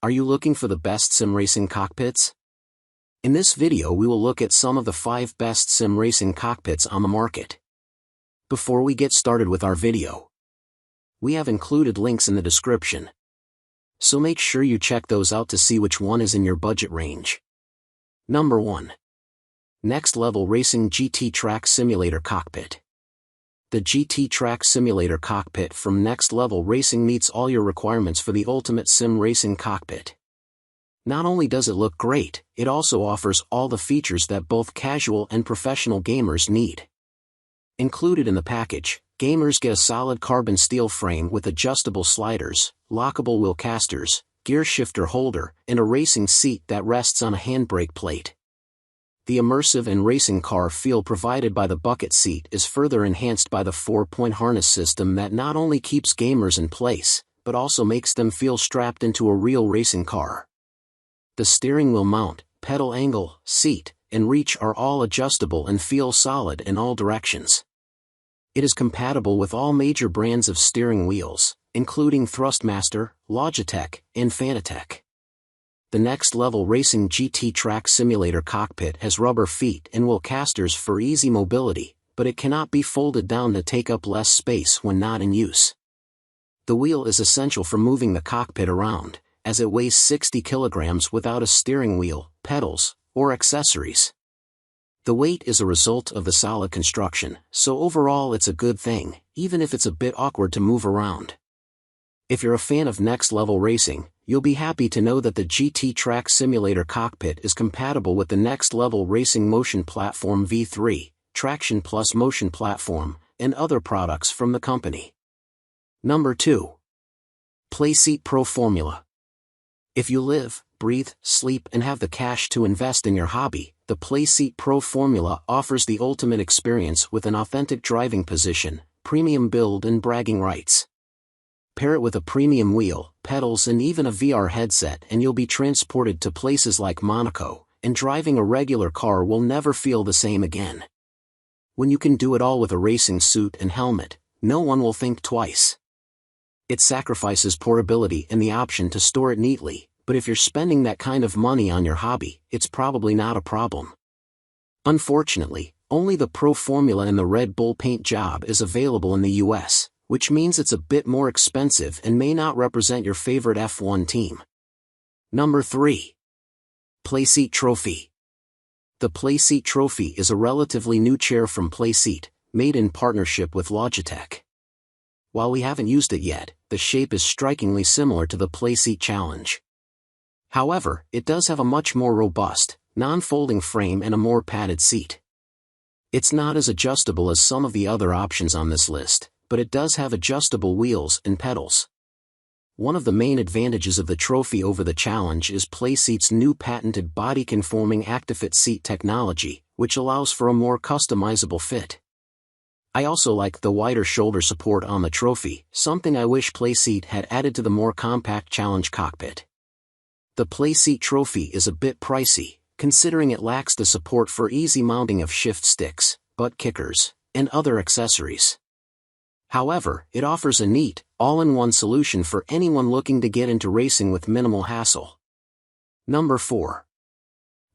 Are you looking for the best sim racing cockpits? In this video we will look at some of the 5 best sim racing cockpits on the market. Before we get started with our video, we have included links in the description, so make sure you check those out to see which one is in your budget range. Number 1. Next Level Racing GTTrack Simulator Cockpit. The GTTrack Simulator Cockpit from Next Level Racing meets all your requirements for the ultimate sim racing cockpit. Not only does it look great, it also offers all the features that both casual and professional gamers need. Included in the package, gamers get a solid carbon steel frame with adjustable sliders, lockable wheel casters, gear shifter holder, and a racing seat that rests on a handbrake plate. The immersive and racing car feel provided by the bucket seat is further enhanced by the 4-point harness system that not only keeps gamers in place, but also makes them feel strapped into a real racing car. The steering wheel mount, pedal angle, seat, and reach are all adjustable and feel solid in all directions. It is compatible with all major brands of steering wheels, including Thrustmaster, Logitech, and Fanatec. The Next Level Racing GTTrack Simulator Cockpit has rubber feet and wheel casters for easy mobility, but it cannot be folded down to take up less space when not in use. The wheel is essential for moving the cockpit around, as it weighs 60 kilograms without a steering wheel, pedals, or accessories. The weight is a result of the solid construction, so overall it's a good thing, even if it's a bit awkward to move around. If you're a fan of Next Level Racing, you'll be happy to know that the GTTrack Simulator Cockpit is compatible with the Next Level Racing Motion Platform V3, Traction Plus Motion Platform, and other products from the company. Number 2. Playseat Pro Formula. If you live, breathe, sleep and have the cash to invest in your hobby, the Playseat Pro Formula offers the ultimate experience with an authentic driving position, premium build and bragging rights. Pair it with a premium wheel, pedals and even a VR headset and you'll be transported to places like Monaco, and driving a regular car will never feel the same again. When you can do it all with a racing suit and helmet, no one will think twice. It sacrifices portability and the option to store it neatly, but if you're spending that kind of money on your hobby, it's probably not a problem. Unfortunately, only the Pro Formula and the Red Bull paint job is available in the US. Which means it's a bit more expensive and may not represent your favorite F1 team. Number 3. Playseat Trophy. The Playseat Trophy is a relatively new chair from Playseat, made in partnership with Logitech. While we haven't used it yet, the shape is strikingly similar to the Playseat Challenge. However, it does have a much more robust, non-folding frame and a more padded seat. It's not as adjustable as some of the other options on this list, but it does have adjustable wheels and pedals. One of the main advantages of the Trophy over the Challenge is Playseat's new patented body-conforming ActiFit seat technology, which allows for a more customizable fit. I also like the wider shoulder support on the Trophy, something I wish Playseat had added to the more compact Challenge cockpit. The Playseat Trophy is a bit pricey, considering it lacks the support for easy mounting of shift sticks, butt kickers, and other accessories. However, it offers a neat, all-in-one solution for anyone looking to get into racing with minimal hassle. Number 4.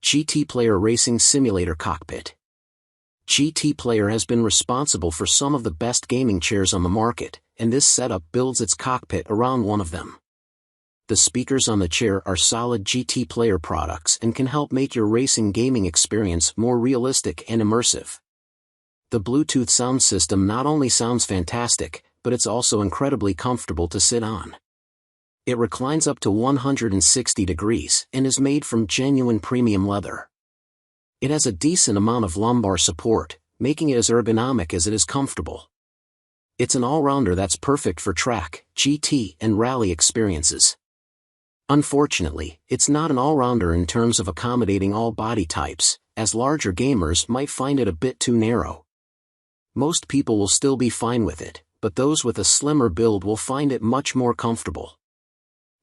GTPlayer Racing Simulator Cockpit. GTPlayer has been responsible for some of the best gaming chairs on the market, and this setup builds its cockpit around one of them. The speakers on the chair are solid GTPlayer products and can help make your racing gaming experience more realistic and immersive. The Bluetooth sound system not only sounds fantastic, but it's also incredibly comfortable to sit on. It reclines up to 160 degrees and is made from genuine premium leather. It has a decent amount of lumbar support, making it as ergonomic as it is comfortable. It's an all-rounder that's perfect for track, GT, and rally experiences. Unfortunately, it's not an all-rounder in terms of accommodating all body types, as larger gamers might find it a bit too narrow. Most people will still be fine with it, but those with a slimmer build will find it much more comfortable.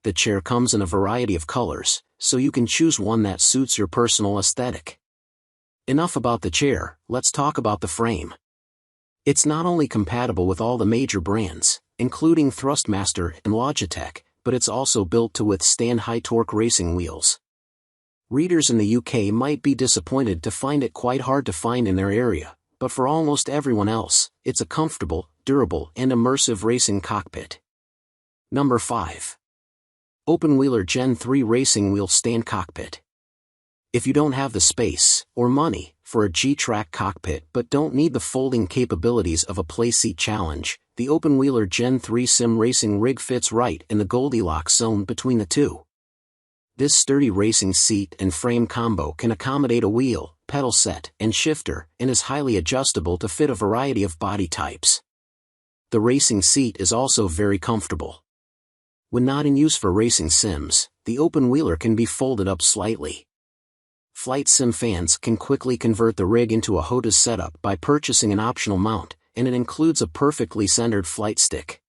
The chair comes in a variety of colors, so you can choose one that suits your personal aesthetic. Enough about the chair, let's talk about the frame. It's not only compatible with all the major brands, including Thrustmaster and Logitech, but it's also built to withstand high-torque racing wheels. Readers in the UK might be disappointed to find it quite hard to find in their area, but for almost everyone else, it's a comfortable, durable, and immersive racing cockpit. Number 5. OpenWheeler Gen 3 Racing Wheel Stand Cockpit. If you don't have the space, or money, for a GTTrack cockpit but don't need the folding capabilities of a Playseat Challenge, the OpenWheeler Gen 3 Sim Racing rig fits right in the Goldilocks zone between the two. This sturdy racing seat and frame combo can accommodate a wheel, pedal set, and shifter, and is highly adjustable to fit a variety of body types. The racing seat is also very comfortable. When not in use for racing sims, the OpenWheeler can be folded up slightly. Flight sim fans can quickly convert the rig into a HOTAS setup by purchasing an optional mount, and it includes a perfectly centered flight stick.